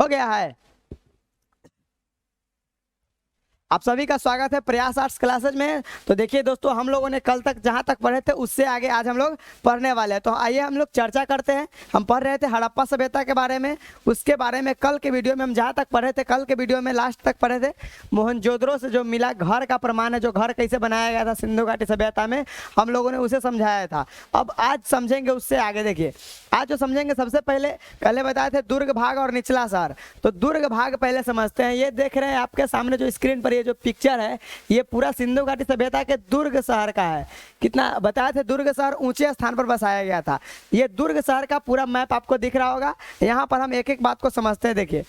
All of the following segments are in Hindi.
हो गया है। आप सभी का स्वागत है प्रयास आर्ट्स क्लासेज में। तो देखिए दोस्तों, हम लोगों ने कल तक जहां तक पढ़े थे उससे आगे आज हम लोग पढ़ने वाले हैं। तो आइए हम लोग चर्चा करते हैं। हम पढ़ रहे थे हड़प्पा सभ्यता के बारे में। उसके बारे में कल के वीडियो में हम जहां तक पढ़े थे, कल के वीडियो में लास्ट तक पढ़े थे मोहनजोदड़ो से जो मिला घर का प्रमाण है, जो घर कैसे बनाया गया था सिंधु घाटी सभ्यता में, हम लोगों ने उसे समझाया था। अब आज समझेंगे उससे आगे। देखिए आज जो समझेंगे, सबसे पहले बताए थे दुर्ग भाग और निचला शहर। तो दुर्ग भाग पहले समझते हैं। ये देख रहे हैं आपके सामने जो स्क्रीन पर ये जो पिक्चर है, ये पूरा सिंधु घाटी सभ्यता के दुर्ग शहर का है। कितना बताए थे, दुर्ग शहर ऊंचे स्थान पर बसाया गया था। ये दुर्ग शहर का पूरा मैप आपको दिख रहा होगा। यहाँ पर हम एक एक बात को समझते हैं। देखिए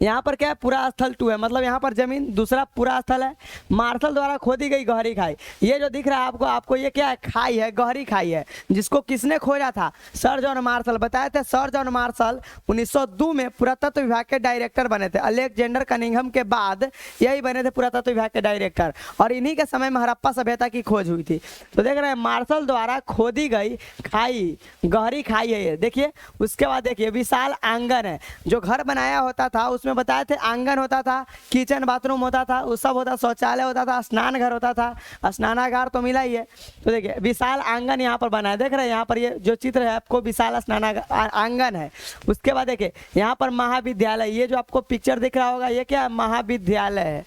यहाँ पर क्या है, पूरा स्थल 2 है, मतलब यहाँ पर जमीन दूसरा पूरा स्थल है। मार्शल द्वारा खोदी गई गहरी खाई, ये जो दिख रहा है आपको ये क्या है, खाई है, गहरी खाई है, जिसको किसने खोजा था, सर जॉन मार्शल। बताए थे सर जॉन मार्शल 1902 में पुरातत्व विभाग के डायरेक्टर बने थे। अलेक्जेंडर कनिंघम के बाद यही बने थे पुरातत्व विभाग के डायरेक्टर, और इन्हीं के समय में हड़प्पा सभ्यता की खोज हुई थी। तो देख रहे हैं मार्शल द्वारा खोदी गई खाई, गहरी खाई है ये, देखिए। उसके बाद देखिए विशाल आंगन है, जो घर बनाया होता था उसमें बताए थे आंगन होता था, किचन बाथरूम होता था, वो सब होता, शौचालय होता था, स्नान घर होता था, स्नानागार तो मिला ही है। तो देखिए विशाल आंगन यहाँ पर बना है, देख रहे हैं यहाँ पर ये जो चित्र है आपको विशाल स्नानागार आंगन है। उसके बाद देखिए यहाँ पर महाविद्यालय, ये जो आपको पिक्चर दिख रहा होगा ये क्या है, महाविद्यालय है।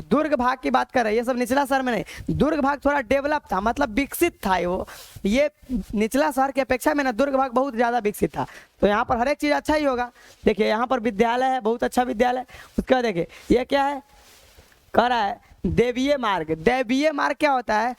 दुर्ग भाग की बात कर रहे हैं, ये सब निचला शहर में नहीं। दुर्ग भाग थोड़ा डेवलप था, मतलब विकसित था वो। ये निचला शहर की अपेक्षा में ना दुर्ग भाग बहुत ज़्यादा विकसित था। तो यहाँ पर हर एक चीज़ अच्छा ही होगा। देखिए यहाँ पर विद्यालय है, बहुत अच्छा विद्यालय। उसके बाद देखिए ये क्या है, कह रहा है देवीय मार्ग। देवीय मार्ग क्या होता है,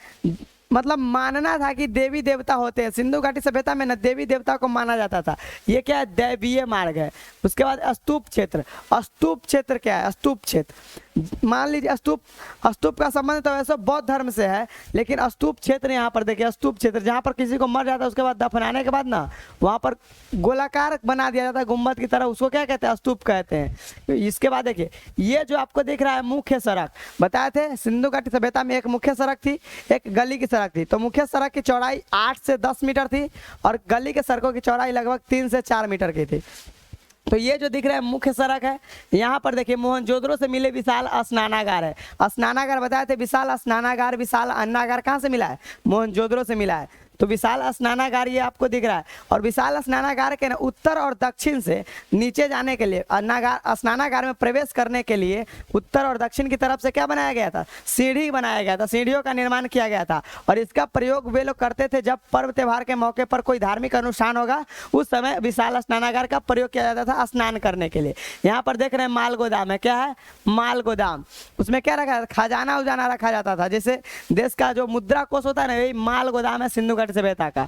मतलब मानना था कि देवी देवता होते हैं। सिंधु घाटी सभ्यता में ना देवी देवता को माना जाता था। ये क्या है, दैवीय मार्ग है। उसके बाद स्तूप क्षेत्र। स्तूप क्षेत्र क्या है, स्तूप क्षेत्र मान लीजिए स्तूप का संबंध तो वैसे बौद्ध धर्म से है, लेकिन स्तूप क्षेत्र यहाँ पर देखिए, स्तूप क्षेत्र जहाँ पर किसी को मर जाता है उसके बाद दफनाने के बाद ना वहाँ पर गोलाकार बना दिया जाता है गुम्बद की तरह, उसको क्या कहते हैं, स्तूप कहते हैं। इसके बाद देखिए ये जो आपको दिख रहा है मुख्य सड़क, बताए थे सिंधु घाटी सभ्यता में एक मुख्य सड़क थी, एक गली की सड़क थी। तो मुख्य सड़क की चौड़ाई 8 से 10 मीटर थी और गली के सड़कों की चौड़ाई लगभग 3 से 4 मीटर की थी। तो ये जो दिख रहा है मुख्य सड़क है। यहाँ पर देखिए मोहनजोदड़ो से मिले विशाल स्नानागार है। स्नानागार बताए थे, विशाल स्नानागार, विशाल अन्नागार कहाँ से मिला है, मोहनजोदड़ो से मिला है। तो विशाल स्नानागार ये आपको दिख रहा है। और विशाल स्नानागार के ना उत्तर और दक्षिण से नीचे जाने के लिए, स्नानागार में प्रवेश करने के लिए उत्तर और दक्षिण की तरफ से क्या बनाया गया था, सीढ़ी बनाया गया था, सीढ़ियों का निर्माण किया गया था। और इसका प्रयोग वे लोग करते थे जब पर्व त्यौहार के मौके पर कोई धार्मिक अनुष्ठान होगा, उस समय विशाल स्नानागार का प्रयोग किया जाता था स्नान करने के लिए। यहाँ पर देख रहे हैं माल गोदाम है, क्या है, माल गोदाम। उसमें क्या रखा, खजाना उजाना रखा जाता था। जैसे देश का जो मुद्रा कोष होता है ना, यही माल गोदाम है सिंधु घाटी सभ्यता का।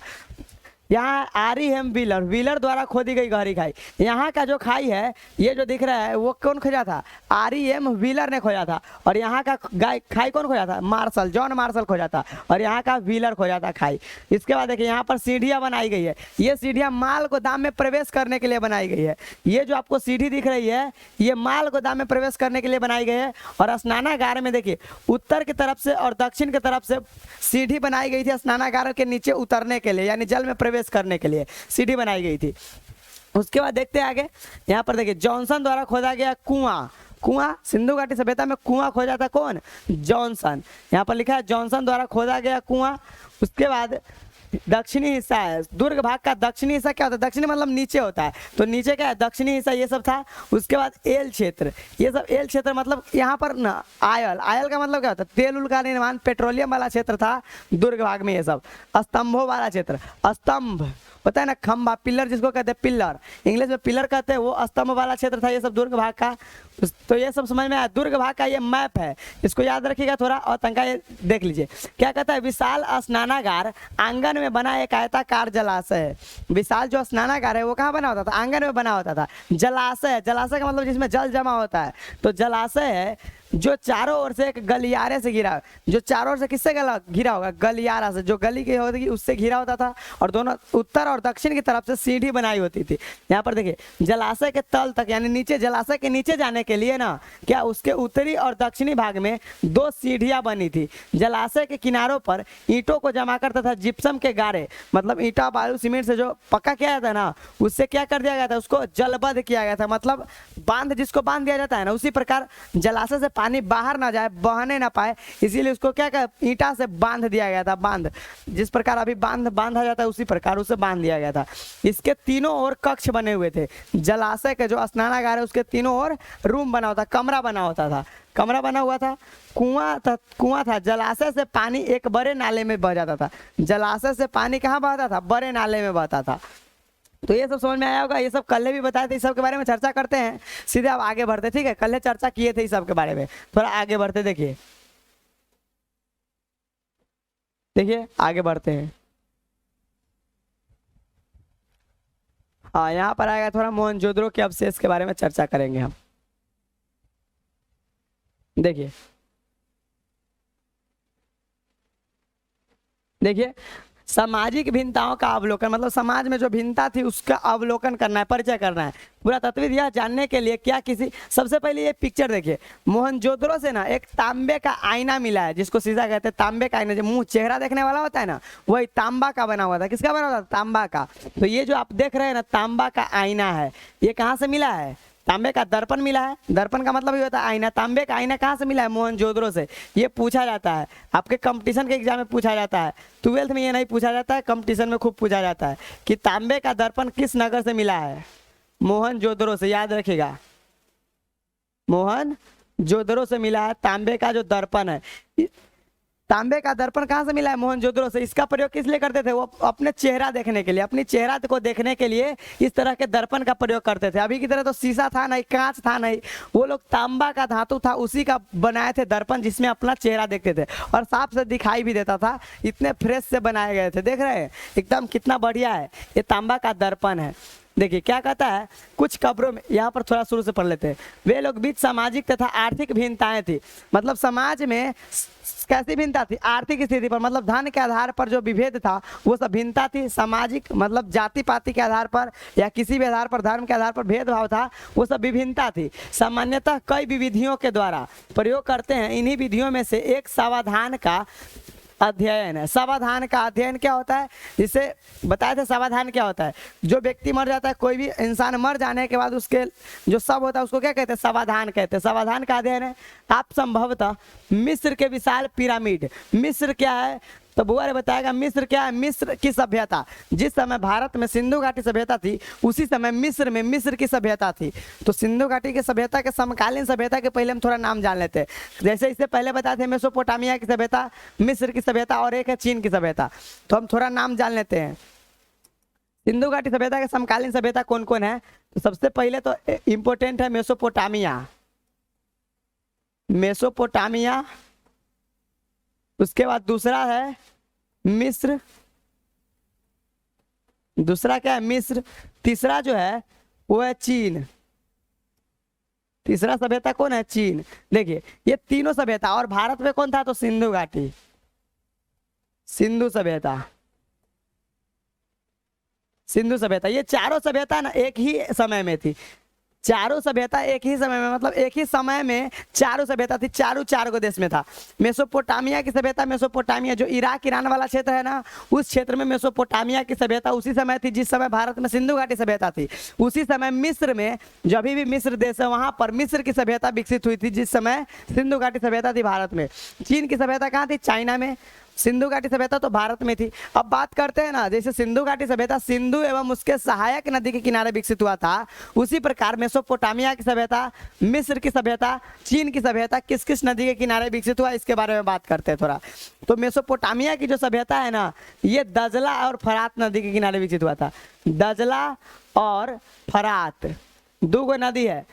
यहाँ आर.ई.एम. व्हीलर द्वारा खोदी गई गहरी खाई। यहाँ का जो खाई है ये जो दिख रहा है वो कौन खोजा था, आर.ई.एम. व्हीलर ने खोजा था। और यहाँ का खाई कौन खोजा था, मार्शल, जॉन मार्शल खोजा था। और यहाँ का व्हीलर खोजा था खाई। इसके बाद देखिए यहाँ पर सीढ़ियाँ बनाई गई है। ये सीढ़ियाँ माल गोदाम में प्रवेश करने के लिए बनाई गई है। ये जो आपको सीढ़ी दिख रही है ये माल गोदाम में प्रवेश करने के लिए बनाई गई है। और स्नानागार में देखिए उत्तर की तरफ से और दक्षिण की तरफ से सीढ़ी बनाई गई थी स्नानागार के नीचे उतरने के लिए, यानी जल में प्रवेश करने के लिए सीढ़ी बनाई गई थी। उसके बाद देखते हैं आगे। यहाँ पर देखिए जॉनसन द्वारा खोदा गया कुआं। सिंधु घाटी सभ्यता में कुआं खोजा था कौन, जॉनसन। यहाँ पर लिखा है जॉनसन द्वारा खोदा गया कुआं। उसके बाद दक्षिणी हिस्सा है, दुर्ग भाग का दक्षिणी हिस्सा क्या होता है, दक्षिणी मतलब नीचे होता है, तो नीचे क्या है, दक्षिणी हिस्सा ये सब था। उसके बाद एल क्षेत्र, ये सब एल क्षेत्र मतलब यहाँ पर ना आयल का मतलब क्या होता है, तेल उल का निर्माण, पेट्रोलियम वाला क्षेत्र था दुर्ग भाग में। ये सब स्तंभों वाला क्षेत्र, स्तंभ पता है ना, खंभा, पिलर जिसको कहते हैं, पिलर इंग्लिश में पिलर कहते हैं, वो स्तंभ वाला क्षेत्र था ये सब दुर्ग भाग का। तो ये सब समझ में आया। दुर्ग भाग का ये मैप है, इसको याद रखिएगा थोड़ा और तंका ये देख लीजिए। क्या कहता है, विशाल स्नानागार आंगन में बना एक आयताकार जलाशय है। विशाल जो स्नानागार है वो कहाँ बना होता था, आंगन में बना होता था। जलाशय का मतलब जिसमें जल जमा होता है, तो जलाशय है जो चारों ओर से एक गलियारे से घिरा, जो चारों ओर से किससे घिरा होगा, गलियारा से, जो गली की होती उससे घिरा होता था, और दोनों उत्तर और दक्षिण की तरफ से सीढ़ी बनाई होती थी। यहाँ पर देखिए जलाशय के तल तक यानी नीचे, जलाशय के नीचे जाने के लिए ना क्या उसके उत्तरी और दक्षिणी भाग में 2 सीढ़ियां बनी थी। जलाशय के किनारों पर ईंटों को जमा कर तथा जिप्सम के गारे, मतलब ईंटा बालू सीमेंट से जो पक्का किया जाता है ना, उससे क्या कर दिया गया था, उसको जलबद्ध किया गया था, मतलब बांध, जिसको बांध दिया जाता है ना, उसी प्रकार जलाशय से पानी बाहर ना जाए, बहने ना पाए, इसीलिए उसको क्या कर ईंटा से बांध दिया गया था। बांध, जिस प्रकार अभी बांधा जाता है उसी प्रकार उसे बांध दिया गया था। इसके तीनों ओर कक्ष बने हुए थे। जलाशय के जो स्नानागार है उसके तीनों ओर रूम बना होता, कमरा बना होता था, कमरा बना हुआ था। कुआं था। जलाशय से पानी एक बड़े नाले में बह जाता था। जलाशय से पानी कहाँ बहता था, बड़े नाले में बहता था। तो ये सब समझ में आया होगा, ये सब कल भी बताए थे, इस सब के बारे में चर्चा करते हैं। सीधे अब आगे बढ़ते, ठीक है, कल चर्चा किए थे इस सब के बारे में, थोड़ा आगे बढ़ते। देखिए आगे बढ़ते हैं। हाँ, यहाँ पर आएगा थोड़ा मोहनजोदड़ो के अवशेष के बारे में चर्चा करेंगे हम। देखिए सामाजिक भिन्नताओं का अवलोकन, मतलब समाज में जो भिन्नता थी उसका अवलोकन करना है, परिचय करना है। पूरा तत्व यह जानने के लिए क्या किसी, सबसे पहले ये पिक्चर देखिए, मोहनजोदड़ो से ना एक तांबे का आईना मिला है, जिसको शीशा कहते हैं। तांबे का आईना, जो मुंह चेहरा देखने वाला होता है ना, वही तांबा का बना हुआ था। किसका बना हुआ था, तांबा का। तो ये जो आप देख रहे हैं ना, तांबा का आईना है। ये कहाँ से मिला है, तांबे का दर्पण मिला है। दर्पण का मतलब ये होता है आईना। तांबे का आईना कहाँ से मिला है, मोहनजोदड़ो से। ये पूछा जाता है आपके कंपटीशन के एग्जाम में, पूछा जाता है। 12th में ये नहीं पूछा जाता है, कंपटीशन में खूब पूछा जाता है कि तांबे का दर्पण किस नगर से मिला है, मोहनजोदड़ो से। याद रखिएगा, मोहनजोदड़ो से मिला है तांबे का जो दर्पण है। तांबे का दर्पण कहाँ से मिला है, मोहनजोदड़ो से। इसका प्रयोग किस लिए करते थे, वो अपने चेहरा देखने के लिए, अपनी चेहरा को देखने के लिए इस तरह के दर्पण का प्रयोग करते थे। अभी की तरह तो शीशा था नहीं, कांच था नहीं, वो लोग तांबा का धातु था, उसी का बनाए थे दर्पण, जिसमें अपना चेहरा देखते थे और साफ से दिखाई भी देता था। इतने फ्रेश से बनाए गए थे, देख रहे हैं एकदम कितना बढ़िया है। ये तांबा का दर्पण है। देखिए क्या कहता है, कुछ कब्रों में, यहाँ पर थोड़ा शुरू से पढ़ लेते हैं। वे लोग बीच सामाजिक तथा आर्थिक भिन्नताएं थी, मतलब समाज में कैसी भिन्नता थी, आर्थिक स्थिति पर, मतलब धन के आधार पर जो विभेद था वो सब भिन्नता थी। सामाजिक मतलब जाति पाति के आधार पर या किसी भी आधार पर, धर्म के आधार पर भेदभाव था, वो सब विभिन्नता थी। सामान्यतः कई विधियों के द्वारा प्रयोग करते हैं। इन्हीं विधियों में से एक समाधान का अध्ययन है। समाधान का अध्ययन क्या होता है, जिसे बताया था समाधान क्या होता है। जो व्यक्ति मर जाता है, कोई भी इंसान मर जाने के बाद उसके जो शव होता है उसको क्या कहते हैं, समाधान कहते हैं। समाधान का अध्ययन है। आप संभवतः मिस्र के विशाल पिरामिड, मिस्र क्या है तो बुआ ने बताएगा मिस्र क्या है। मिस्र की सभ्यता, जिस समय भारत में सिंधु घाटी सभ्यता थी, उसी समय मिस्र में मिस्र की सभ्यता थी। तो सिंधु घाटी की सभ्यता के समकालीन सभ्यता के पहले हम थोड़ा नाम जान लेते हैं। जैसे इससे पहले बताए थे मेसोपोटामिया की सभ्यता, मिस्र की सभ्यता और एक है चीन की सभ्यता। तो हम थोड़ा नाम जान लेते हैं। सिंधु घाटी सभ्यता के समकालीन सभ्यता कौन कौन है, तो सबसे पहले तो इम्पोर्टेंट है मेसोपोटामिया, मेसोपोटामिया। उसके बाद दूसरा है मिस्र, दूसरा क्या है, मिस्र। तीसरा जो है वो है चीन। तीसरा सभ्यता कौन है, चीन। देखिए ये तीनों सभ्यता, और भारत में कौन था तो सिंधु घाटी, सिंधु सभ्यता, सिंधु सभ्यता। ये चारों सभ्यता ना एक ही समय में थी, चारों सभ्यता एक ही समय में, मतलब एक ही समय में चारों सभ्यता थी। चार को देश में था। मेसोपोटामिया की सभ्यता, मेसोपोटामिया जो इराक ईरान वाला क्षेत्र है ना, उस क्षेत्र में मेसोपोटामिया की सभ्यता उसी समय थी जिस समय भारत में सिंधु घाटी सभ्यता थी। उसी समय मिस्र में, जो अभी भी मिस्र देश है, वहां पर मिस्र की सभ्यता विकसित हुई थी जिस समय सिंधु घाटी सभ्यता थी भारत में। चीन की सभ्यता कहाँ थी, चाइना में। सिंधु घाटी सभ्यता तो भारत में थी। अब बात करते हैं ना, जैसे सिंधु घाटी सभ्यता सिंधु एवं उसके सहायक नदी के किनारे विकसित हुआ था, उसी प्रकार मेसोपोटामिया की सभ्यता, मिस्र की सभ्यता, चीन की सभ्यता किस किस नदी के किनारे विकसित हुआ, इसके बारे में बात करते हैं थोड़ा। तो मेसोपोटामिया की जो सभ्यता है ना, ये दजला और फरात नदी के किनारे विकसित हुआ था। दजला और फरात 2 नदी है,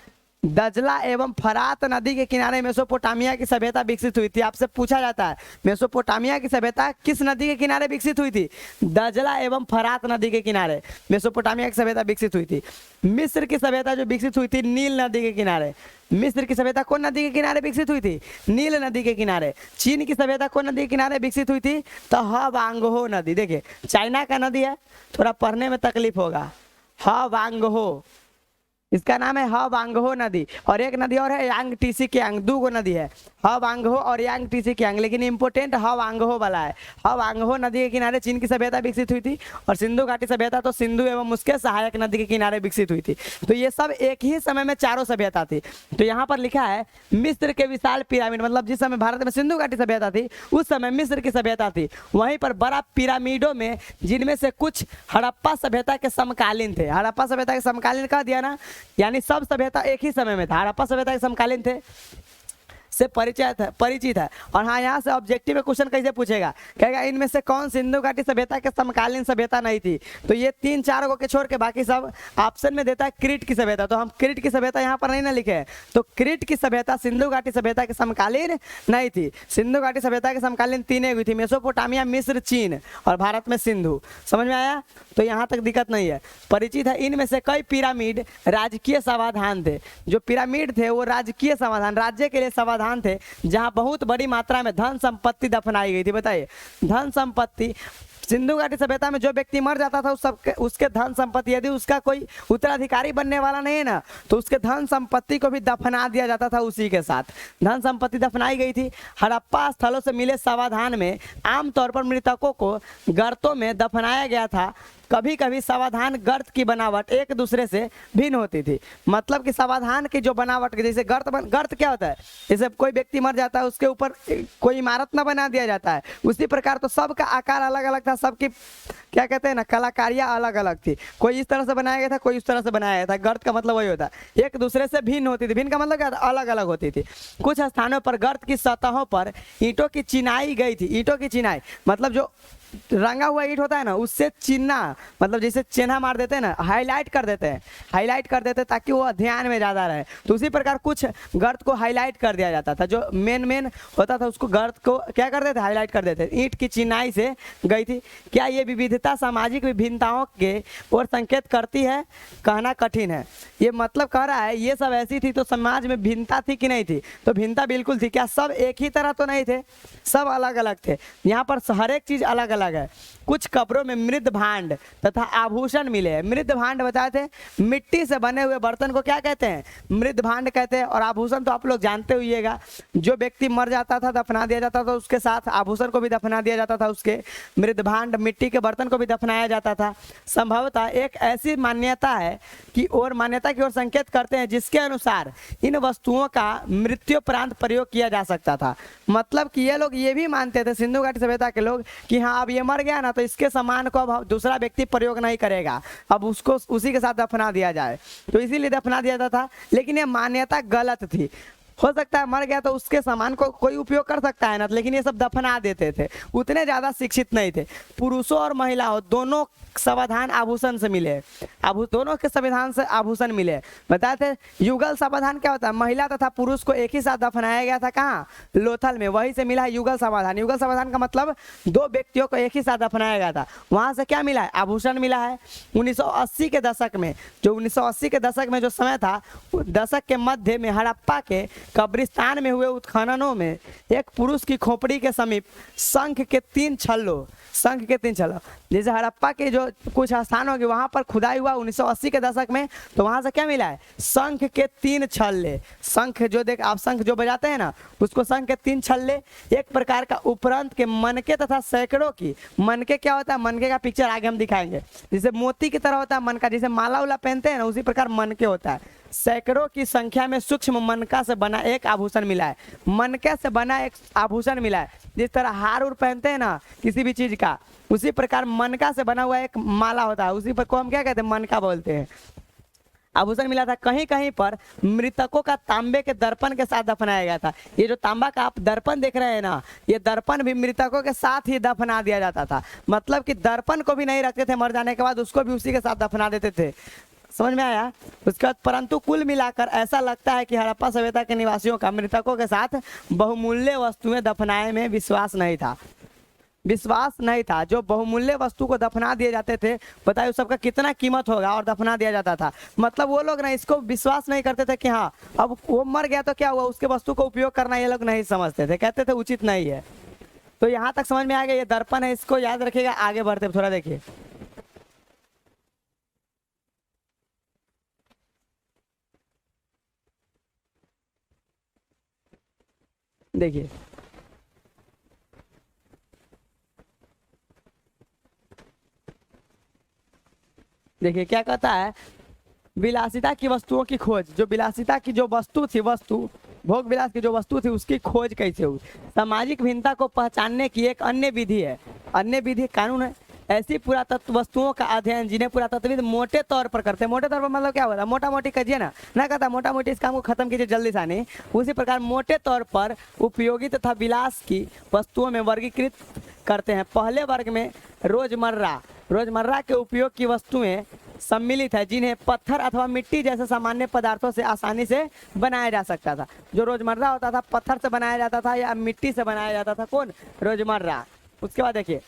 दजला एवं फरात नदी के किनारे मेसोपोटामिया की सभ्यता विकसित हुई थी। आपसे पूछा जाता है मेसोपोटामिया की सभ्यता किस नदी के किनारे विकसित हुई थी? दजला एवं फरात नदी के किनारे मेसोपोटामिया की सभ्यता विकसित हुई थी। मिस्र की सभ्यता जो विकसित हुई थी नील नदी के किनारे। मिस्र की सभ्यता कौन नदी के किनारे विकसित हुई थी? नील नदी के किनारे। चीन की सभ्यता कौन नदी के किनारे विकसित हुई थी? तो हवांगहो नदी। देखिए चाइना का नदी है, थोड़ा पढ़ने में तकलीफ होगा, हवांगहो, इसका नाम है हवांगहो नदी। और एक नदी और है यांग टीसी कियांग, दो गो नदी है हवांगहो और यांग टीसी कियांग, लेकिन इंपोर्टेंट हवांगहो वाला है। हवांगहो नदी के किनारे चीन की सभ्यता विकसित हुई थी और सिंधु घाटी सभ्यता तो सिंधु एवं उसके सहायक नदी के किनारे विकसित हुई थी। तो ये सब एक ही समय में चारों सभ्यता थी। तो यहाँ पर लिखा है मिस्र के विशाल पिरामिड, मतलब जिस समय भारत में सिंधु घाटी सभ्यता थी उस समय मिस्र की सभ्यता थी। वहीं पर बड़ा पिरामिडों में जिनमें से कुछ हड़प्पा सभ्यता के समकालीन थे। हड़प्पा सभ्यता के समकालीन कह दिया ना, यानी सब सभ्यता एक ही समय में था। हड़प्पा सभ्यता के समकालीन थे से परिचित है। और हाँ, यहाँ से ऑब्जेक्टिव में क्वेश्चन कैसे पूछेगा, कहेगा इनमें से कौन सिंधु घाटी सभ्यता के समकालीन सभ्यता नहीं थी? तो ये 3-4 को के छोड़ के बाकी सब ऑप्शन में देता है क्रीट की सभ्यता। तो हम क्रीट की सभ्यता यहाँ पर नहीं ना लिखे हैं, तो क्रीट की सभ्यता सिंधु घाटी सभ्यता के समकालीन नहीं थी। सिंधु घाटी सभ्यता के समकालीन 3 हुई थी, मेसोपोटामिया, मिस्र, चीन और भारत में सिंधु। समझ में आया? तो यहाँ तक दिक्कत नहीं है। परिचित है, इनमें से कई पिरामिड राजकीय समाधान थे। जो पिरामिड थे वो राजकीय समाधान, राज्य के लिए समाधान थे, जहां बहुत बड़ी मात्रा में धन संपत्ति दफनाई गई थी। बताइए, धन संपत्ति सिंधु घाटी सभ्यता में जो व्यक्ति मर जाता था उसके धन संपत्ति, यदि उसका कोई उत्तराधिकारी बनने वाला नहीं है ना, तो उसके धन संपत्ति को भी दफना दिया जाता था। उसी के साथ धन संपत्ति दफनाई गई थी। हड़प्पा स्थलों से मिले समाधान में आमतौर पर मृतकों को गर्तों में दफनाया गया था। कभी कभी समाधान गर्त की बनावट एक दूसरे से भिन्न होती थी। मतलब कि समाधान की जो बनावट, जैसे गर्त क्या होता है, जैसे कोई व्यक्ति मर जाता है उसके ऊपर कोई इमारत ना बना दिया जाता है, उसी प्रकार तो सबका आकार अलग अलग था, सबकी क्या कहते हैं ना, कलाकारियाँ अलग अलग थी। कोई इस तरह से बनाया गया था, कोई इस तरह से बनाया गया था। गर्त का मतलब वही होता है, एक दूसरे से भिन्न होती थी। भिन्न का मतलब क्या था? अलग अलग होती थी। कुछ स्थानों पर गर्त की सतहों पर ईंटों की चिनाई गई थी। ईंटों की चिनाई मतलब जो रंगा हुआ ईंट होता है ना, उससे चिन्हा, मतलब जैसे चिन्हा मार देते हैं ना, हाईलाइट कर देते हैं ताकि वो ध्यान में ज़्यादा रहे। तो उसी प्रकार कुछ गर्त को हाईलाइट कर दिया जाता था। जो मेन होता था उसको गर्त को क्या कर देते, हाईलाइट कर देते। ईंट की चिनाई से गई थी। क्या ये विविधता सामाजिक विभिन्नताओं के ओर संकेत करती है? कहना कठिन है। ये मतलब कह रहा है ये सब ऐसी थी तो समाज में भिन्नता थी कि नहीं थी? तो भिन्नता बिल्कुल थी। क्या सब एक ही तरह तो नहीं थे, सब अलग अलग थे। यहाँ पर हर एक चीज़ अलग अलग है। कुछ कब्रों में मृद भांड तथा आभूषण मिले हैं। मृद भांड बताए थे, मिट्टी से बने हुए बर्तन को क्या कहते हैं? मृद भांड कहते हैं। और आभूषण तो आप लोग जानते होइएगा, जो व्यक्ति मर जाता था दफना दिया जाता था, उसके साथ आभूषण को भी दफना दिया जाता था, उसके मृद भांड मिट्टी के बर्तन को भी दफनाया जाता था। संभवतः एक ऐसी मान्यता है कि और मान्यता की ओर संकेत करते हैं जिसके अनुसार इन वस्तुओं का मृत्युपरांत प्रयोग किया जा सकता था। मतलब कि ये लोग ये भी मानते थे, सिंधु घाटी सभ्यता के लोग, कि हाँ अब ये मर गया ना तो इसके सामान को अब दूसरा व्यक्ति प्रयोग नहीं करेगा, अब उसको उसी के साथ दफना दिया जाए, तो इसीलिए दफना दिया जाता था। लेकिन ये मान्यता गलत थी। हो सकता है मर गया तो उसके सामान को कोई उपयोग कर सकता है ना, लेकिन ये सब दफना देते थे। उतने ज़्यादा शिक्षित नहीं थे। पुरुषों और महिलाओं दोनों समाधान आभूषण से मिले, दोनों के संविधान से आभूषण मिले। बताते युगल समाधान क्या होता है? महिला तथा पुरुष को एक ही साथ दफनाया गया था। कहाँ? लोथल में। वहीं से मिला है युगल समाधान। युगल समाधान का मतलब 2 व्यक्तियों को एक ही साथ दफनाया गया था। वहाँ से क्या मिला है? आभूषण मिला है। 1980 के दशक में, जो 1980 के दशक में जो समय था, दशक के मध्य में हड़प्पा के कब्रिस्तान में हुए उत्खननों में एक पुरुष की खोपड़ी के समीप शंख के 3 छल्लों, जैसे हड़प्पा के जो कुछ स्थान होंगे वहां पर खुदाई हुआ 1980 के दशक में, तो वहां से क्या मिला है? शंख के 3 छल्ले। शंख जो देख आप शंख जो बजाते हैं ना, उसको शंख के 3 छल्ले, एक प्रकार का उपरंत के मनके तथा सैकड़ों की, मनके क्या होता है? मनके का पिक्चर आगे हम दिखाएंगे। जैसे मोती की तरह होता है मनका, जैसे माला उला पहनते हैं ना, उसी प्रकार मनके होता है। सैकड़ों की संख्या में सूक्ष्म मनका से बना एक आभूषण मिला है। मनके से बना एक आभूषण मिला है। जिस तरह हार उर पहनते हैं ना किसी भी चीज का, उसी प्रकार मनका से बना हुआ एक माला होता है, उसी पर को हम क्या कहते हैं? मनका बोलते हैं। आभूषण मिला था। कहीं कहीं पर मृतकों का तांबे के दर्पण के साथ दफनाया गया था। ये जो तांबा का आप दर्पण देख रहे हैं ना, ये दर्पण भी मृतकों के साथ ही दफना दिया जाता था। मतलब कि दर्पण को भी नहीं रखते थे, मर जाने के बाद उसको भी उसी के साथ दफना देते थे। समझ में आया। उसके बाद परंतु कुल मिलाकर ऐसा लगता है कि हड़प्पा सभ्यता के निवासियों का मृतकों के साथ बहुमूल्य वस्तुएं दफनाए में विश्वास नहीं था। विश्वास नहीं था। जो बहुमूल्य वस्तु को दफना दिए जाते थे, बताइए उस सबका कितना कीमत होगा, और दफना दिया जाता था। मतलब वो लोग ना इसको विश्वास नहीं करते थे कि हाँ अब वो मर गया तो क्या हुआ, उसके वस्तु को उपयोग करना ये लोग नहीं समझते थे, कहते थे उचित नहीं है। तो यहाँ तक समझ में आ गया। ये दर्पण है, इसको याद रखिएगा। आगे बढ़ते थोड़ा देखिए, देखिए देखिए क्या कहता है, विलासिता की वस्तुओं की खोज। जो विलासिता की जो वस्तु थी, वस्तु भोग विलास की जो वस्तु थी, उसकी खोज कैसे हुई। सामाजिक भिन्नता को पहचानने की एक अन्य विधि है, अन्य विधि कानून है। ऐसी पुरातत्व वस्तुओं का अध्ययन जिन्हें पुरातत्वविद मोटे तौर पर करते हैं। मोटे तौर पर मतलब क्या होता है, मोटा मोटी करिए ना कहता मोटा मोटी इस काम को खत्म कीजिए जल्दी से नहीं। उसी प्रकार मोटे तौर पर उपयोगी तथा विलास की वस्तुओं में वर्गीकृत करते हैं। पहले वर्ग में रोजमर्रा के उपयोग की वस्तुएं सम्मिलित है, जिन्हें पत्थर अथवा मिट्टी जैसे सामान्य पदार्थों से आसानी से बनाया जा सकता था। जो रोजमर्रा होता था पत्थर से बनाया जाता था या मिट्टी से बनाया जाता था, कौन, रोजमर्रा। उसके बाद देखिए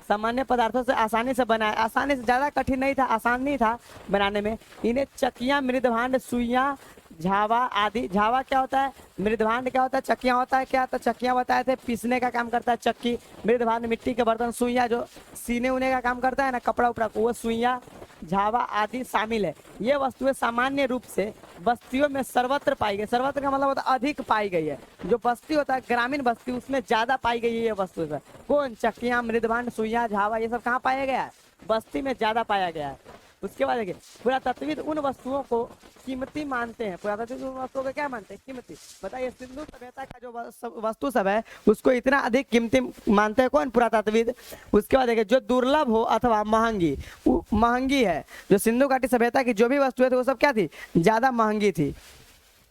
सामान्य पदार्थों से आसानी से बनाया, आसानी से, ज़्यादा कठिन नहीं था, आसान नहीं था बनाने में। इन्हें चक्कियाँ, मृदभांड, सुइयाँ, झावा आदि। झावा क्या होता है, मृदभांड क्या होता है, चक्कियाँ होता है क्या, तो चक्कियाँ बताए थे, पीसने का काम करता है चक्की। मृदभांड मिट्टी के बर्तन, सुइयाँ जो सीने उने का काम करता है ना, कपड़ा उपड़ा को, वो सुइयाँ, झावा आदि शामिल है। ये वस्तुएं सामान्य रूप से बस्तियों में सर्वत्र पाई गई। सर्वत्र का मतलब होता है अधिक पाई गई है। जो बस्ती होता है ग्रामीण बस्ती, उसमें ज्यादा पाई गई है ये वस्तु। कौन, चक्कियाँ, मृदभांड, सुइयाँ, झावा, ये सब कहाँ पाया गया है, बस्ती में ज्यादा पाया गया है। उसके बाद देखिए पुरातत्वविद उन वस्तुओं को कीमती मानते हैं। पुरातत्वविद उन वस्तुओं को क्या मानते हैं, कीमती। बताइए सिंधु सभ्यता का जो वस्तु सब है उसको इतना अधिक कीमती मानते हैं कौन, पुरातत्वविद। उसके बाद देखिए जो दुर्लभ हो अथवा महंगी है, जो सिंधु घाटी सभ्यता की जो भी वस्तुएं थी वो सब क्या थी, ज्यादा महंगी थी।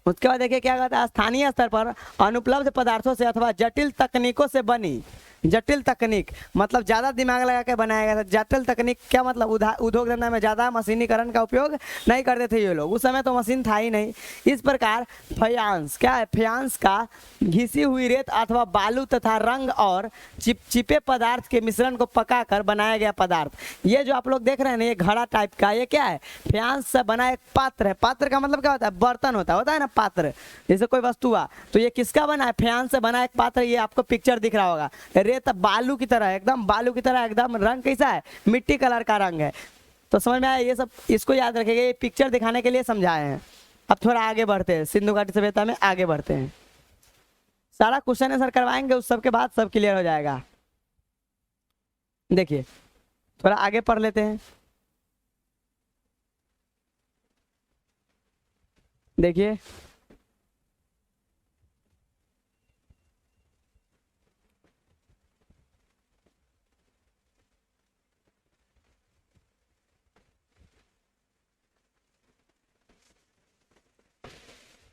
उसके बाद देखिए क्या कहता है, स्थानीय स्तर पर अनुपलब्ध पदार्थों से अथवा जटिल तकनीकों से बनी। जटिल तकनीक मतलब ज़्यादा दिमाग लगा के बनाया गया था। जटिल तकनीक क्या मतलब, उद्योग धंधा में ज़्यादा मशीनीकरण का उपयोग नहीं करते थे ये लोग, उस समय तो मशीन था ही नहीं। इस प्रकार फ्यांस क्या है, फ्यांस का घिसी हुई रेत अथवा बालू तथा रंग और चिपचिपे पदार्थ के मिश्रण को पकाकर बनाया गया पदार्थ। ये जो आप लोग देख रहे हैं ना, ये घड़ा टाइप का, ये क्या है, फ्यांस से बना एक पात्र है। पात्र का मतलब क्या होता है, बर्तन होता है ना पात्र, जैसे कोई वस्तु हुआ तो ये किसका बना है, फ्यांस से बना एक पात्र। ये आपको पिक्चर दिख रहा होगा, रेत बालू की तरह, एकदम बालू की तरह, एकदम रंग कैसा है, मिट्टी कलर का रंग है। तो समझ में आया, ये सब इसको याद रखेंगे, ये पिक्चर दिखाने के लिए समझाए हैं। अब थोड़ा आगे बढ़ते हैं, सिंधु घाटी सभ्यता में आगे बढ़ते हैं। सारा क्वेश्चन आंसर करवाएंगे, उस सब के बाद सब क्लियर हो जाएगा। देखिए थोड़ा आगे पढ़ लेते हैं। देखिए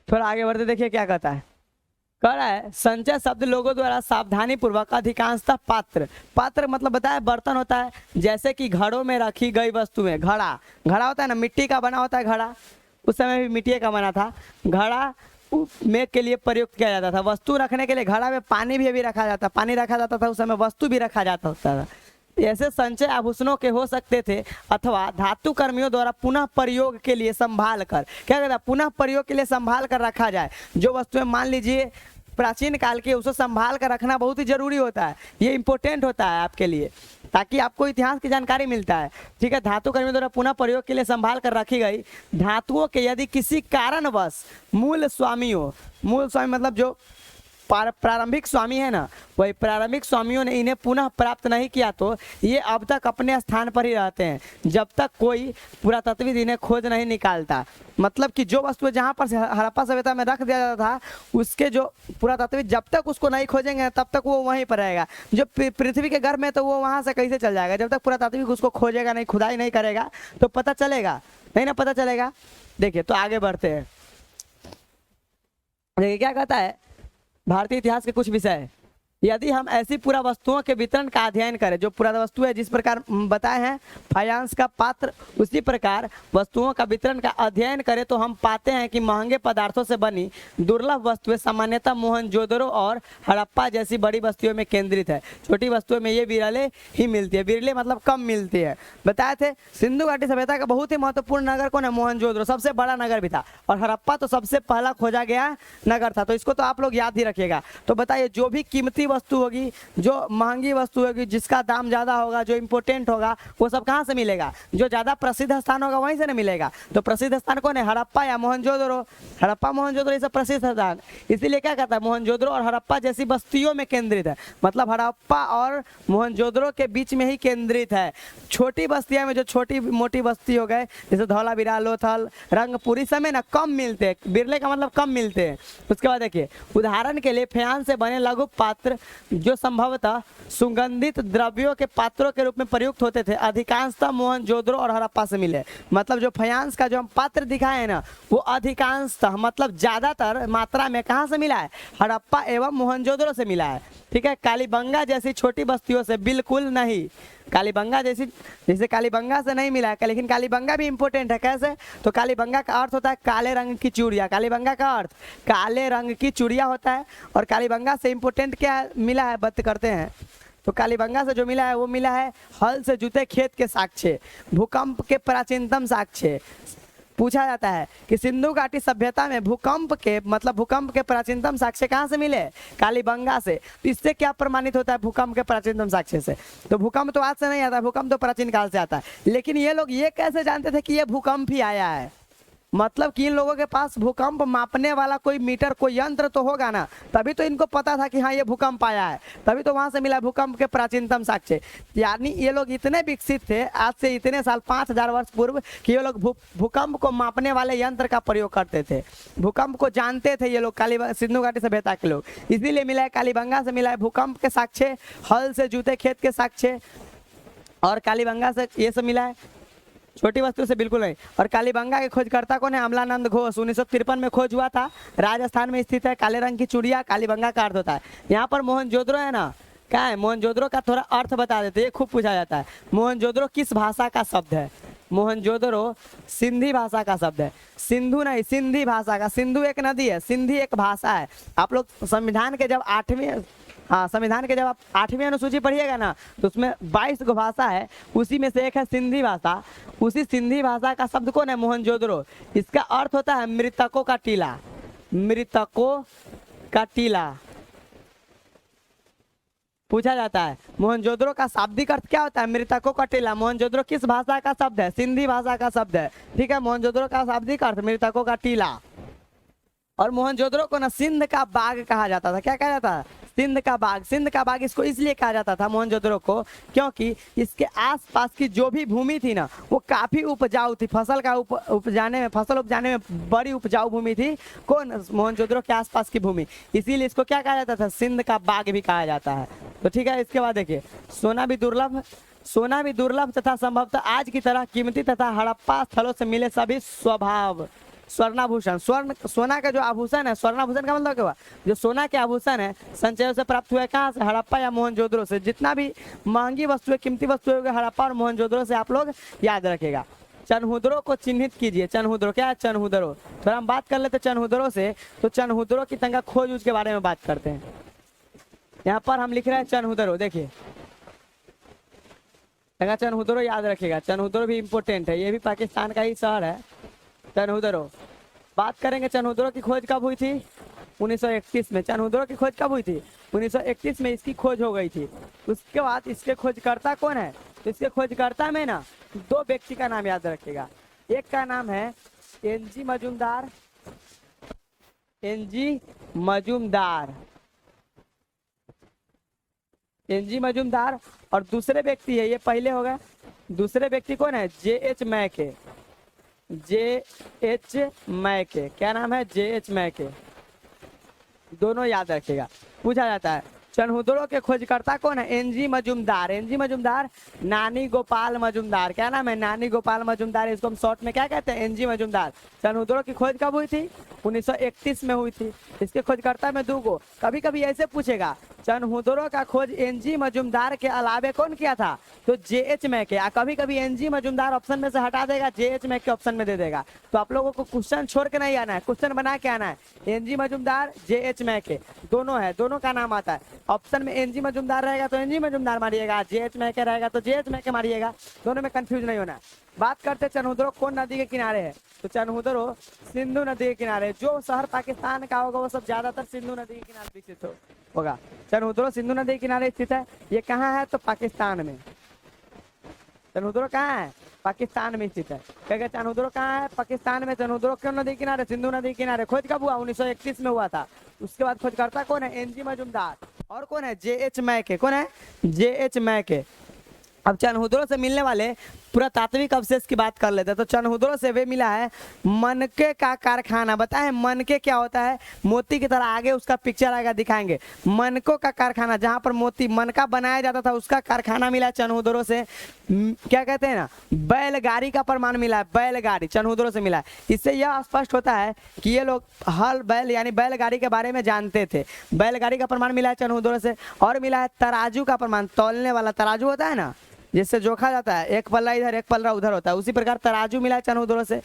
थोड़ा आगे बढ़ते, देखिए क्या कहता है। कह रहा है संचय शब्द लोगों द्वारा सावधानी पूर्वक अधिकांशतः पात्र मतलब बताया बर्तन होता है, जैसे कि घड़ों में रखी गई वस्तुएं। घड़ा होता है ना, मिट्टी का बना होता है घड़ा, उस समय भी मिट्टी का बना था। घड़ा में के लिए प्रयोग किया जाता था, वस्तु रखने के लिए। घड़ा में पानी भी रखा जाता था उस समय, वस्तु भी रखा जाता था। ऐसे संचय आभूषणों के हो सकते थे अथवा धातु कर्मियों द्वारा पुनः प्रयोग के लिए संभाल कर, क्या कहता है, पुनः प्रयोग के लिए संभाल कर रखा जाए। जो वस्तुएं मान लीजिए प्राचीन काल के, उसको संभाल कर रखना बहुत ही जरूरी होता है, ये इंपॉर्टेंट होता है आपके लिए, ताकि आपको इतिहास की जानकारी मिलता है। ठीक है, धातु कर्मियों द्वारा पुनः प्रयोग के लिए संभाल कर रखी गई धातुओं के यदि किसी कारणवश मूल स्वामी मतलब जो प्रारंभिक स्वामी है ना, वही प्रारंभिक स्वामियों ने इन्हें पुनः प्राप्त नहीं किया तो ये अब तक अपने स्थान पर ही रहते हैं, जब तक कोई पुरातत्वविद इन्हें खोज नहीं निकालता। मतलब कि जो वस्तु जहाँ पर से हड़प्पा सभ्यता में रख दिया जाता था, उसके जो पुरातत्वविद जब तक उसको नहीं खोजेंगे तब तक वो वहीं पर रहेगा। जो पृथ्वी के गर्भ में, तो वो वहाँ से कैसे चल जाएगा, जब तक पुरातत्वविद उसको खोजेगा नहीं, खुदाई नहीं करेगा तो पता चलेगा नहीं ना, पता चलेगा। देखिए तो आगे बढ़ते हैं। देखिए क्या कहता है, भारतीय इतिहास के कुछ विषय। यदि हम ऐसी पूरा वस्तुओं के वितरण का अध्ययन करें, जो पूरा वस्तु है जिस प्रकार बताए हैं फायांस का पात्र, उसी प्रकार वस्तुओं का वितरण का अध्ययन करें तो हम पाते हैं कि महंगे पदार्थों से बनी दुर्लभ वस्तुएं सामान्यतः मोहनजोदड़ो और हड़प्पा जैसी बड़ी बस्तियों में केंद्रित है। छोटी वस्तुओं में ये विरले ही मिलती है। विरले मतलब कम मिलती है। बताए थे सिंधु घाटी सभ्यता का बहुत ही महत्वपूर्ण नगर कौन है? मोहनजोदड़ो, सबसे बड़ा नगर भी था, और हड़प्पा तो सबसे पहला खोजा गया नगर था। तो इसको तो आप लोग याद ही रखिएगा। तो बताइए, जो भी कीमती वस्तु होगी, जो महंगी वस्तु होगी, जिसका दाम ज़्यादा होगा, जो इम्पोर्टेंट होगा, वो सब कहाँ से मिलेगा? जो ज़्यादा प्रसिद्ध स्थान होगा वहीं से ना मिलेगा। तो प्रसिद्ध स्थान कौन है? हड़प्पा या मोहनजोदड़ो? हड़प्पा मोहनजोदड़ो ये सब प्रसिद्ध स्थान, इसीलिए क्या कहता है, मोहनजोदड़ो और हड़प्पा जैसी बस्तियों में केंद्रित है। मतलब हड़प्पा और मोहनजोदड़ो के बीच में ही केंद्रित है। छोटी बस्तियां में जो छोटी मोटी बस्ती हो गए, जैसे धौलावीरा, लोथल, रंगपुरी समय ना कम मिलते हैं। बिरले का मतलब कम मिलते हैं। उसके बाद देखिए, उदाहरण के लिए फ्यांस से बने लघु पात्र जो संभवतः सुगंधित द्रव्यों के पात्रों के रूप में प्रयुक्त होते थे, अधिकांशतः मोहनजोदड़ो और हड़प्पा से मिले। मतलब जो फ्यांस का जो हम पात्र दिखाए हैं ना, वो अधिकांशतः मतलब ज्यादातर मात्रा में कहाँ से मिला है? हड़प्पा एवं मोहनजोदड़ो से मिला है। ठीक है। कालीबंगा जैसी छोटी बस्तियों से बिल्कुल नहीं। कालीबंगा जैसे कालीबंगा से नहीं मिला है, लेकिन कालीबंगा भी इंपॉर्टेंट है। कैसे? तो कालीबंगा का अर्थ होता है काले रंग की चूड़िया। कालीबंगा का अर्थ काले रंग की चूड़िया होता है। और कालीबंगा से इंपॉर्टेंट क्या मिला है, बात करते हैं। तो कालीबंगा से जो मिला है वो मिला है हल से जुते खेत के साक्ष्य, भूकंप के प्राचीनतम साक्ष्य। पूछा जाता है कि सिंधु घाटी सभ्यता में भूकंप के प्राचीनतम साक्ष्य कहाँ से मिले? कालीबंगा से। तो इससे क्या प्रमाणित होता है भूकंप के प्राचीनतम साक्ष्य से? तो भूकंप तो आज से नहीं आता है, भूकंप तो प्राचीन काल से आता है। लेकिन ये लोग ये कैसे जानते थे कि ये भूकंप ही आया है? मतलब कि इन लोगों के पास भूकंप मापने वाला कोई मीटर, कोई यंत्र तो होगा ना, तभी तो इनको पता था कि हाँ ये भूकंप आया है। तभी तो वहां से मिला भूकंप के प्राचीनतम साक्ष्य। यानी ये लोग इतने विकसित थे आज से इतने साल, 5000 वर्ष पूर्व, कि ये लोग भूकंप को मापने वाले यंत्र का प्रयोग करते थे। भूकंप को जानते थे ये लोग, सिंधु घाटी सभ्यता के लोग। इसीलिए मिला है कालीबंगा से मिला है भूकंप के साक्ष्य, हल से जूते खेत के साक्ष्य, और कालीबंगा से ये सब मिला है। छोटी वस्तु से बिल्कुल नहीं। और कालीबंगा के खोजकर्ता कौन है? अमलानंद घोष। 1953 में खोज हुआ था। राजस्थान में स्थित है। काले रंग की चूड़िया कालीबंगा का अर्थ होता है। यहाँ पर मोहनजोदड़ो है ना, क्या है? मोहनजोदड़ो का थोड़ा अर्थ बता देते, ये खूब पूछा जाता है। मोहनजोदड़ो किस भाषा का शब्द है? मोहनजोदड़ो सिंधी भाषा का शब्द है। सिंधु नहीं, सिंधी भाषा का। सिंधु एक नदी है, सिंधी एक भाषा है। आप लोग संविधान के जब संविधान के जब आप 8वीं अनुसूची पढ़िएगा ना, तो उसमें 22 गो भाषा है, उसी में से एक है सिंधी भाषा। उसी सिंधी भाषा का शब्द कौन है? मोहनजोदड़ो। इसका अर्थ होता है मृतकों का टीला। मृतकों का टीला पूछा जाता है। मोहनजोदड़ो का शाब्दिक अर्थ क्या होता है? मृतकों का टीला। मोहनजोदड़ो किस भाषा का शब्द है? सिंधी भाषा का शब्द है। ठीक है। मोहनजोदड़ो का शाब्दिक अर्थ मृतकों का टीला। और मोहनजोदड़ो को ना सिंध का बाग कहा जाता था। क्या कहा जाता है? सिंध का बाग। सिंध का बाग इसको इसलिए कहा जाता था मोहनजोदड़ो को, क्योंकि इसके आसपास की जो भी भूमि थी ना, वो काफी उपजाऊ थी। फसल उपजाने में बड़ी उपजाऊ भूमि थी। कौन? मोहनजोदड़ो के आसपास की भूमि। इसीलिए इसको क्या कहा जाता था? सिंध का बाग भी कहा जाता है। तो ठीक है। इसके बाद देखिए, सोना भी दुर्लभ तथा संभवतः आज की तरह कीमती तथा हड़प्पा स्थलों से मिले सभी स्वर्णाभूषण। सोना का जो आभूषण है, स्वर्णाभूषण का मतलब क्या हुआ? जो सोना के आभूषण है संचयों से प्राप्त हुए कहाँ से? हड़प्पा या मोहनजोदड़ो से। जितना भी महंगी वस्तुएं, कीमती वस्तुएं हड़प्पा और मोहनजोदड़ो से आप लोग याद रखेगा। चनहुदरो को चिन्हित कीजिए। चनहुदरो क्या है? चनहुदरो। थोड़ा हम बात कर लेते चनहुदरो से। तो चनहुदरो की तंगा खोज उसके बारे में बात करते हैं। यहाँ पर हम लिख रहे हैं चनहुदरो। देखिए, चनहुदरो याद रखेगा। चनहुदरो भी इम्पोर्टेंट है, ये भी पाकिस्तान का ही शहर है चनहुदरो। बात करेंगे चनहुदरो की खोज कब हुई थी? 1931 में। चनहुदरो की खोज कब हुई थी? 1931 में इसकी खोज हो गई थी। उसके बाद इसके खोजकर्ता कौन है? तो इसके खोजकर्ता में ना 2 व्यक्ति का नाम याद रखेगा। एक का नाम है एनजी मजूमदार। एनजी मजूमदार। और दूसरे व्यक्ति है, ये पहले हो गए। दूसरे व्यक्ति कौन है? जेएच मैके। क्या नाम है? जेएच मैके। दोनों याद रखेगा। पूछा जाता है चनहुदरो के खोजकर्ता कौन है? एनजी मजूमदार। एनजी मजूमदार, नानी गोपाल मजूमदार। क्या नाम है? नानी गोपाल मजूमदार। इसको हम शॉर्ट में क्या कहते हैं? एनजी मजूमदार। चनहुदरो की खोज कब हुई थी? 1931 में हुई थी। इसके खोजकर्ता में दो गो। कभी कभी ऐसे पूछेगा चनहुदरों का खोज एनजी मजुमदार के अलावे कौन किया था, तो जेएच मैके। कभी कभी एनजी मजुमदार ऑप्शन में से हटा देगा, जेएच मैके ऑप्शन में दे देगा। तो आप लोगों को क्वेश्चन छोड़ के नहीं आना है, क्वेश्चन बना के आना है। एनजी मजुमदार, जेएच मैके दोनों है, दोनों का नाम आता है। ऑप्शन में एनजी मजुमदार रहेगा तो एनजी मजुमदार मारिएगा, जेएच मैके रहेगा तो जेएच मैके मारिएगा, दोनों में कंफ्यूज नहीं होना है। बात करते चनहुदरो कौन नदी के किनारे है, तो चनहुदरो सिंधु नदी के किनारे। जो शहर पाकिस्तान का होगा वो सब ज्यादातर सिंधु नदी के किनारे विकसित होगा। चनहुदरो सिंधु नदी के किनारे स्थित है। ये कहाँ है, तो पाकिस्तान में। चनहुदरो कहाँ है, पाकिस्तान में स्थित है। क्या चनहुदरो कहाँ है, पाकिस्तान में। चनहुदरो क्यों नदी के किनारे, सिंधु नदी के किनारे। खोज कब हुआ, 1931 में हुआ था। उसके बाद खोजकर्ता कौन है, एनजी मजुमदार। और कौन है, जेएच मैके। कौन है, जेएच मैके। अब चनहुदरो से मिलने वाले पुरातात्विक अवशेष की बात कर लेते हैं। तो चनहुदरो से वे मिला है मनके का कारखाना। बताएं मनके क्या होता है, मोती की तरह आगे उसका पिक्चर आएगा, दिखाएंगे। मनकों का कारखाना, जहां पर मोती मनका बनाया जाता था, उसका कारखाना मिला है चनहुदरो से। क्या कहते हैं ना, बैलगाड़ी का प्रमाण मिला है, बैलगाड़ी चनहुदरो से मिला है। इससे यह स्पष्ट होता है कि ये लोग हल बैल यानी बैलगाड़ी के बारे में जानते थे। बैलगाड़ी का प्रमाण मिला है चनहुदरो से। और मिला है तराजू का प्रमाण, तौलने वाला तराजू होता है ना, जिससे जोखा जाता है, एक पल्ला इधर एक पल्ला उधर होता है, उसी प्रकार तराजू मिला है चनहुदरो से।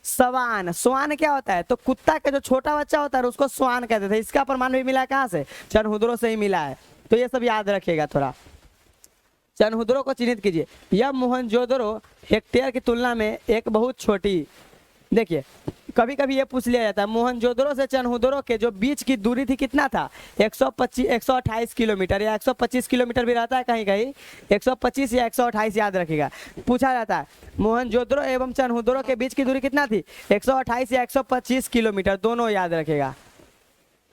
स्वान, स्वान क्या होता है, तो कुत्ता का जो छोटा बच्चा होता है उसको स्वान कहते थे। इसका प्रमाण भी मिला है कहाँ से, चनहुदरो से ही मिला है। तो ये सब याद रखिएगा थोड़ा। चनहुदरो को चिन्हित कीजिए। यह मोहनजोदड़ो हेक्टेयर की तुलना में एक बहुत छोटी, देखिए कभी कभी ये पूछ लिया जाता है मोहनजोदड़ो से चनहुदरो के जो बीच की दूरी थी कितना था, 128 किलोमीटर या 125 किलोमीटर भी रहता है कहीं कहीं, 125 या 128 याद रखिएगा। पूछा जाता है मोहनजोदड़ो एवं चनहुदरो के बीच की दूरी कितना थी, 128 या 125 किलोमीटर, दोनों याद रखिएगा।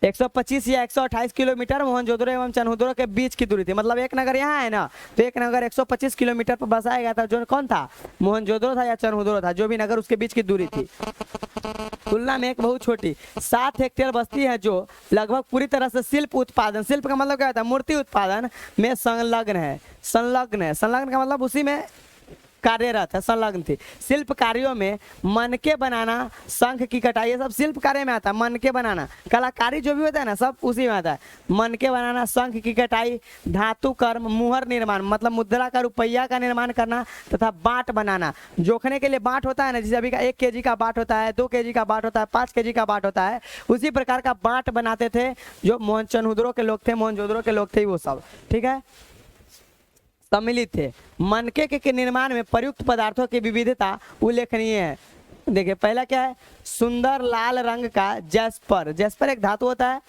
125 या 128 किलोमीटर मोहनजोदड़ो एवं चनहुदरो के बीच की दूरी थी। मतलब एक नगर यहाँ है ना, तो एक नगर 125 किलोमीटर पर बसाया गया था, जो कौन था, मोहनजोदड़ो था या चनहुदरो था, जो भी नगर उसके बीच की दूरी थी। तुलना में एक बहुत छोटी 7 हेक्टेयर बस्ती है, जो लगभग पूरी तरह से शिल्प उत्पादन, शिल्प का मतलब क्या होता है, मूर्ति उत्पादन में संलग्न है। संलग्न है, संलग्न का मतलब उसी में कार्यरत है, संलग्न थी। शिल्प कार्यों में मनके बनाना, शंख की कटाई, ये सब शिल्प कार्य में आता है। मनके बनाना, कलाकारी जो भी होता है ना, सब उसी में आता है। मनके बनाना, शंख की कटाई, धातु कर्म, मुहर निर्माण मतलब मुद्रा का, रुपया का निर्माण करना, तथा बाँट बनाना। जोखने के लिए बाँट होता है ना, जैसे अभी का 1 केजी का बाँट होता है, 2 केजी का बाँट होता है, 5 केजी का बाँट होता है, उसी प्रकार का बाँट बनाते थे जो चनहुदरो के लोग थे, मोहनजोदड़ो के लोग थे वो सब, ठीक है, सम्मिलित थे। मनके के निर्माण में प्रयुक्त पदार्थों की विविधता उल्लेखनीय है। देखिए पहला क्या है, सुंदर लाल रंग का जैस्पर, जैस्पर एक धातु होता है,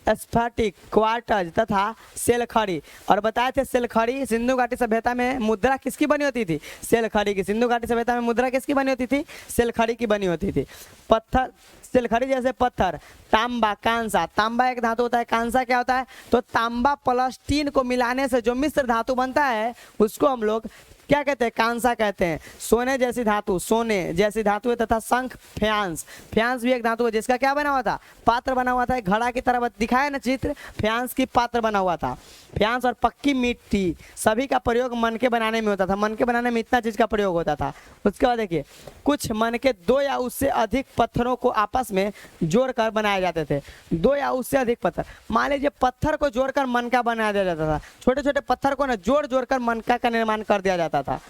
स्फटिक, क्वार्टज तथा सेलखड़ी। और बताए थे सेलखड़ी सिंधु घाटी सभ्यता में मुद्रा किसकी बनी होती थी, सेलखड़ी की। सिंधु घाटी सभ्यता में मुद्रा किसकी बनी होती थी, सेलखड़ी की बनी होती थी। पत्थर, सेलखड़ी जैसे पत्थर, तांबा, कांसा, तांबा एक धातु होता है, कांसा क्या होता है, तो तांबा प्लस टीन को मिलाने से जो मिश्र धातु बनता है उसको हम लोग क्या कहते हैं, कांसा कहते हैं। सोने जैसी धातु, सोने जैसी धातु है। तथा शंख, फ्यांस, फ्यांस भी एक धातु है, जिसका क्या बना हुआ था, पात्र बना हुआ था। एक घड़ा की तरह दिखाया ना चित्र, फ्यांस की पात्र बना हुआ था। फ्यांस और पक्की मिट्टी सभी का प्रयोग मनके बनाने में होता था। मनके बनाने में इतना चीज का प्रयोग होता था। उसके बाद देखिए कुछ मनके 2 या उससे अधिक पत्थरों को आपस में जोड़कर बनाए जाते थे। 2 या उससे अधिक पत्थर, मान लीजिए पत्थर को जोड़कर मनका बनाया जाता था। छोटे छोटे पत्थर को ना जोड़ जोड़कर मनका का निर्माण कर दिया जाता था।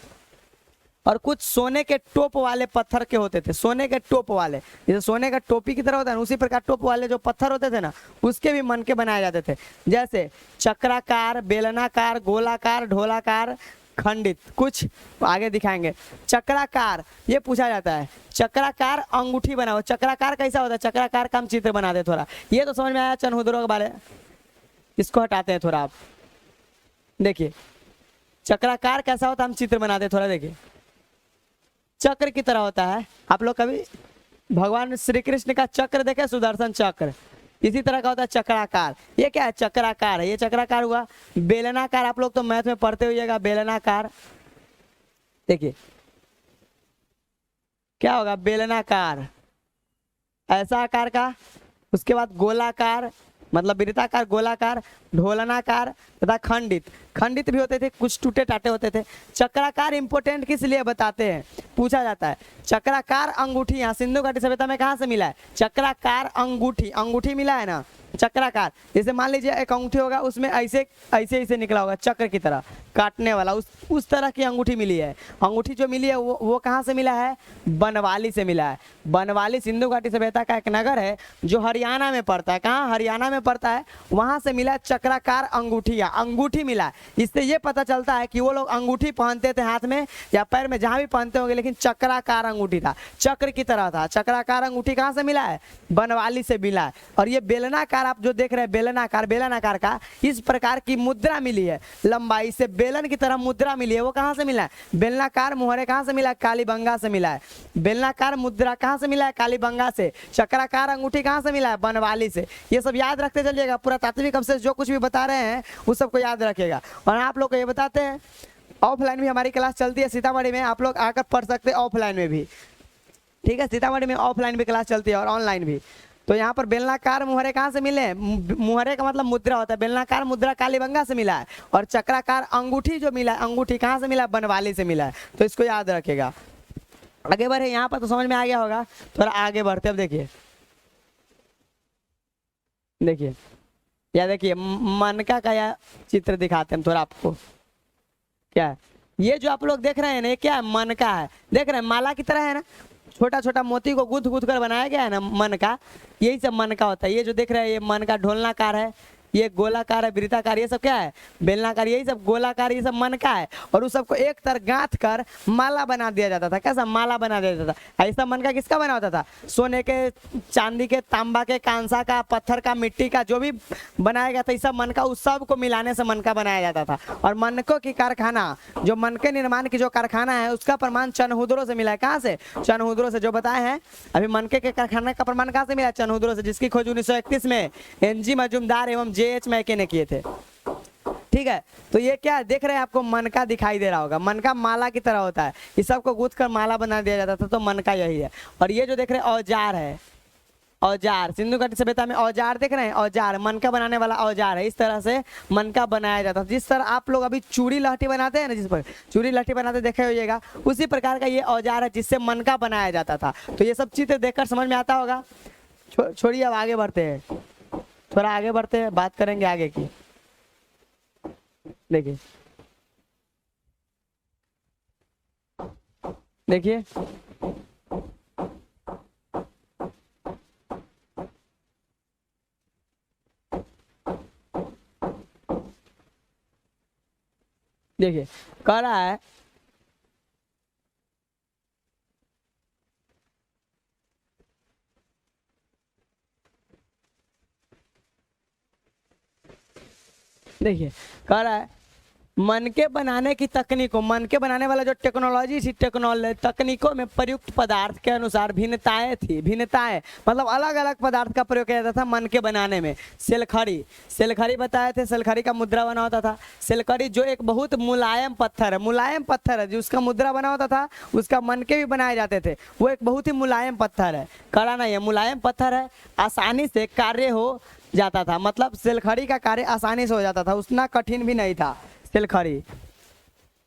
और कुछ सोने के टोप वाले पत्थर के होते थे, सोने के टोप वाले, जैसे सोने का टोपी की तरह होता है ना, उसी प्रकार टोप वाले जो पत्थर होते थे ना, उसके भी मनके बनाए जाते थे। जैसे चक्राकार, बेलनाकार, गोलाकार, ढोलाकार, खंडित। कुछ आगे दिखाएंगे। चक्राकार, ये पूछा जाता है, चक्राकार अंगूठी बना हुआ। चक्राकार कैसा होता है, चक्राकार का हम चित्र बना दे थोड़ा। ये तो समझ में आया चनहुदरो के बारे, इसको हटाते हैं थोड़ा। आप देखिए चक्राकार कैसा होता है, हम चित्र बनाते थोड़ा। देखिए चक्र की तरह होता है। आप लोग कभी भगवान श्री कृष्ण का चक्र देखे, सुदर्शन चक्र, इसी तरह का होता है चक्राकार। ये क्या है, चक्राकार है, ये चक्राकार हुआ। बेलनाकार आप लोग तो मैथ में पढ़ते हुएगा, बेलनाकार। देखिए क्या होगा, बेलनाकार ऐसा आकार का। उसके बाद गोलाकार मतलब वृत्ताकार, गोलाकार, ढोलनाकार तथा खंडित। खंडित भी होते थे, कुछ टूटे टाटे होते थे। चक्राकार इंपोर्टेंट किस लिए बताते हैं, पूछा जाता है। चक्राकार अंगूठी यहाँ सिंधु घाटी सभ्यता में कहाँ से मिला है, चक्राकार अंगूठी, अंगूठी मिला है ना, चक्राकार। जैसे मान लीजिए एक अंगूठी होगा, उसमें ऐसे ऐसे ऐसे निकला होगा चक्र की तरह काटने वाला, उस तरह की अंगूठी मिली है। अंगूठी जो मिली है वो कहाँ से मिला है, बनवाली से मिला है। बनवाली सिंधु घाटी सभ्यता का एक नगर है जो हरियाणा में पड़ता है। कहाँ, हरियाणा में पड़ता है। वहाँ से मिला चक्राकार अंगूठी, या अंगूठी मिला। इससे ये पता चलता है कि वो लोग अंगूठी पहनते थे हाथ में या पैर में, जहाँ भी पहनते होंगे, लेकिन चक्राकार अंगूठी था, चक्र की तरह था। चक्राकार अंगूठी कहाँ से मिला है, बनवाली से मिला है। और ये बेलनाकार आप जो देख रहे हैं, बेलनाकार, बेलनाकार का इस प्रकार की मुद्रा मिली है, लंबाई से बेलन की तरह मुद्रा मिली है। वो कहाँ से मिला है, बेलनाकार मुहरे कहाँ से मिला है, कालीबंगा से मिला है। बेलनाकार मुद्रा कहाँ से मिला है, कालीबंगा से। चक्राकार अंगूठी कहाँ से मिला है, बनवाली से। ये सब याद रखते चलिएगा, पुरातात्विक अवशेष जो कुछ भी बता रहे हैं उस सबको याद रखिएगा। और आप लोग को ये बताते हैं, ऑफलाइन भी हमारी क्लास चलती है सीतामढ़ी में, आप लोग आकर पढ़ सकते हैं ऑफलाइन में भी, ठीक है। सीतामढ़ी में ऑफलाइन भी क्लास चलती है और ऑनलाइन भी। तो यहाँ पर बेलनाकार मुहरे कहाँ से मिले हैं, मुहरे का मतलब मुद्रा होता है, बेलनाकार मुद्रा कालीबंगा से मिला है। और चक्राकार अंगूठी जो मिला है, अंगूठी कहाँ से मिला है, बनवाली से मिला है। तो इसको याद रखेगा। आगे बढ़े, यहाँ पर तो समझ में आ गया होगा, थोड़ा आगे बढ़ते। अब देखिए देखिए या देखिए मनका का या चित्र दिखाते हैं थोड़ा आपको। क्या है ये जो आप लोग देख रहे हैं ना, ये क्या है, मनका है। देख रहे हैं माला की तरह है ना, छोटा छोटा मोती को गूंथ गूंथ कर बनाया गया है ना मन का, यही सब मन का होता है। ये जो देख रहे हैं ये मन का ढोलनाकार है, ये गोलाकार है, वृत्ताकार, ये सब क्या है, बेलनाकार, यही सब गोलाकार, ये सब मन का है। और उस सबको एक तरह गांथ कर माला बना दिया जाता था। कैसा, माला बना दिया जाता था। ऐसा मन का किसका बना होता था, सोने के, चांदी के, तांबा के, कांसा का, पत्थर का, मिट्टी का, जो भी बनाया गया था, इस सब मन का, उस सब को मिलाने से मन का बनाया जाता था। और मनकों की कारखाना, जो मन के निर्माण की जो कारखाना है, उसका प्रमाण चनहुदरों से मिला है। कहाँ से, चनहुदरों से, जो बताए हैं अभी। मनके के कारखाने का प्रमाण कहाँ से मिला, चनहुदरों से, जिसकी खोज 1931 में एनजी मजूमदार एवं जेएच मैके ने किए थे, ठीक है। तो ये क्या देख रहे हैं, आपको मनका दिखाई दे रहा होगा। मनका माला की तरह होता है, इस सबको गूंथ कर माला बना दिया जाता था। तो मनका यही है। और ये जो देख रहे हैं औजार है, औजार, सिंधु घाटी सभ्यता में औजार देख रहे हैं, औजार, मनका बनाने वाला औजार है। इस तरह से मनका बनाया जाता था। जिस तरह आप लोग अभी चूड़ी लहठी बनाते हैं ना, जिस पर चूड़ी लहठी बनाते देखे होइएगा, उसी प्रकार का ये औजार है जिससे मनका बनाया जाता था। तो ये सब चित्र देखकर समझ में आता होगा। छोड़िए, अब आगे बढ़ते हैं, थोड़ा आगे बढ़ते हैं, बात करेंगे आगे की। देखिए देखिए देखिए कह रहा है, देखिए कह रहा है मनके बनाने की तकनीकों, मनके बनाने वाला जो टेक्नोलॉजी थी, तकनीकों में प्रयुक्त पदार्थ के अनुसार भिन्नताएं थी। भिन्नताएं मतलब अलग अलग पदार्थ का प्रयोग किया जाता था मनके बनाने में। सेलखड़ी, सेलखड़ी बताए थे, सेलखड़ी का मुद्रा बना होता था। सेलखड़ी जो एक बहुत मुलायम पत्थर है, मुलायम पत्थर है, जो उसका मुद्रा बना होता था, उसका मनके भी बनाए जाते थे। वो एक बहुत ही मुलायम पत्थर है, कड़ा नहीं है, मुलायम पत्थर है, आसानी से कार्य हो जाता था। मतलब सेलखड़ी का कार्य आसानी से हो जाता था, उतना कठिन भी नहीं था सेलखड़ी।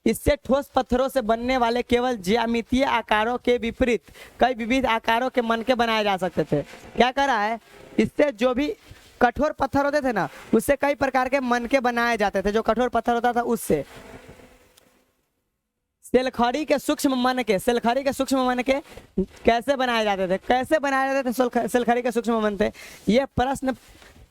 इससे ठोस पत्थरों से बनने वाले केवल ज्यामितीय आकारों के विपरीत कई विविध आकारों के मनके बनाए जा सकते थे। क्या कर रहा है, इससे जो भी कठोर पत्थर होते थे ना, उससे कई प्रकार के मनके बनाए जाते थे। जो कठोर पत्थर होता था उससे सेलखड़ी के सूक्ष्म मनके, सेलखड़ी के सूक्ष्म मनके कैसे बनाए जाते थे, कैसे बनाए जाते थे सेलखड़ी के सूक्ष्म मनके। ये प्रश्न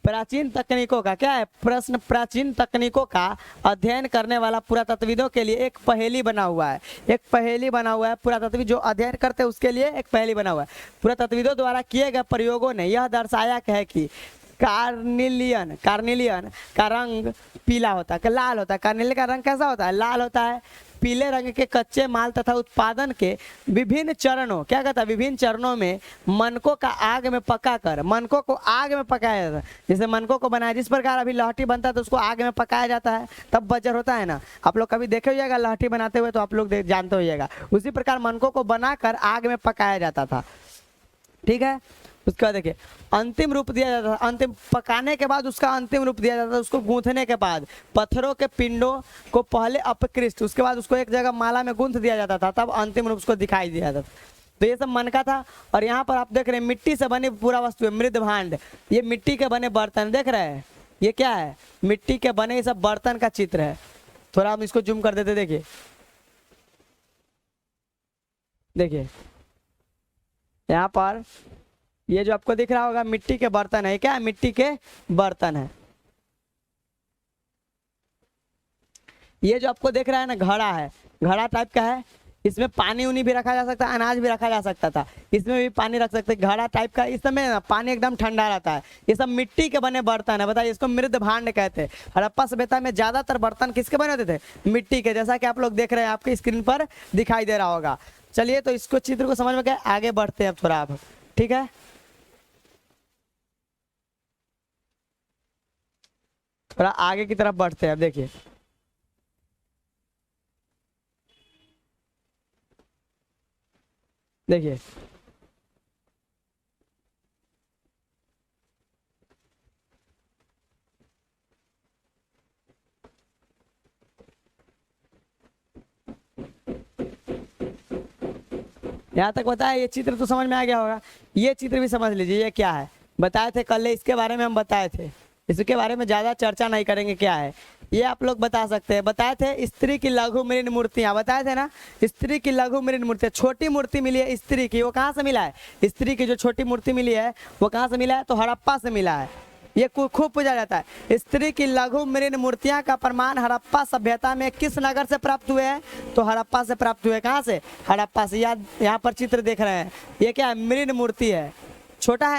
प्राचीन तकनीकों का, क्या है प्रश्न, प्राचीन तकनीकों का अध्ययन करने वाला पुरातत्वविदों के लिए एक पहेली बना हुआ है। एक पहेली बना हुआ है, पुरातत्वविद जो अध्ययन करते हैं उसके लिए एक पहेली बना हुआ है। पुरातत्वविदों द्वारा किए गए प्रयोगों ने यह दर्शाया है कि कार्निलियन, कार्निलियन का रंग पीला होता है, लाल होता है। कार्निलियन का रंग कैसा होता है, लाल होता है। पीले रंग के कच्चे माल तथा उत्पादन के विभिन्न चरणों, क्या कहता है, विभिन्न चरणों में मनकों का आग में पकाकर, मनकों को आग में पकाया जाता है। जैसे मनकों को बनाया, जिस प्रकार अभी लहठी बनता है तो उसको आग में पकाया जाता है, तब बजर होता है ना। आप लोग कभी देखे होइएगा लहठी बनाते हुए, तो आप लोग जानते होइएगा। उसी प्रकार मनकों को बनाकर आग में पकाया जाता था, ठीक है। उसका देखिए अंतिम रूप दिया जाता था, अंतिम पकाने के बाद उसका अंतिम रूप दिया जाता था। उसको गूंथने के बाद पत्थरों के पिंडों को पहले अपकृष्ट, उसके बाद उसको एक जगह माला में गूंथ दिया जाता था, तब अंतिम रूप उसको दिखाई दिया जाता था। तो ये सब मन का था। और यहाँ पर आप देख रहे हैं मिट्टी से बनी पूरा वस्तु है, मृद भांड, ये मिट्टी के बने बर्तन देख रहे हैं, ये क्या है, मिट्टी के बने ये सब बर्तन का चित्र है। थोड़ा हम इसको जूम कर देते, देखिए देखिए यहाँ पर ये जो आपको दिख रहा होगा मिट्टी के बर्तन है, क्या है, मिट्टी के बर्तन है। ये जो आपको देख रहा है ना घड़ा है, घड़ा टाइप का है, इसमें पानी उनी भी रखा जा सकता है, अनाज भी रखा जा सकता था, इसमें भी पानी रख सकते, घड़ा टाइप का। इस समय ना पानी एकदम ठंडा रहता है। ये सब मिट्टी के बने बर्तन है, बताइए इसको मृद भांड कहते हैं। हड़प्पा सभ्यता में ज्यादातर बर्तन किसके बने होते थे, मिट्टी के, जैसा कि आप लोग देख रहे हैं आपके स्क्रीन पर दिखाई दे रहा होगा। चलिए तो इसको चित्र को समझ में गए, आगे बढ़ते हैं अब थोड़ा आप, ठीक है। थोड़ा आगे की तरफ बढ़ते हैं। अब देखिए देखिए यहाँ तक बताया, ये चित्र तो समझ में आ गया होगा। ये चित्र भी समझ लीजिए, ये क्या है, बताए थे कल, इसके बारे में हम बताए थे, इसके बारे में ज़्यादा चर्चा नहीं करेंगे। क्या है ये आप लोग बता सकते हैं, बताए थे स्त्री की लघु मृण मूर्तियाँ, बताए थे ना, स्त्री की लघु मृण मूर्तियाँ, छोटी मूर्ति मिली है स्त्री की, वो कहाँ से मिला है, स्त्री की जो छोटी मूर्ति मिली है वो कहाँ से मिला है, तो हड़प्पा से मिला है। ये खूब पूजा जाता है। स्त्री की लघु मृण मूर्तियां का प्रमाण हड़प्पा सभ्यता में किस नगर से प्राप्त हुए हैं, तो हड़प्पा से प्राप्त हुए। कहाँ से, हड़प्पा से। यहाँ पर चित्र देख रहे हैं, ये क्या है, मृण मूर्ति है, छोटा है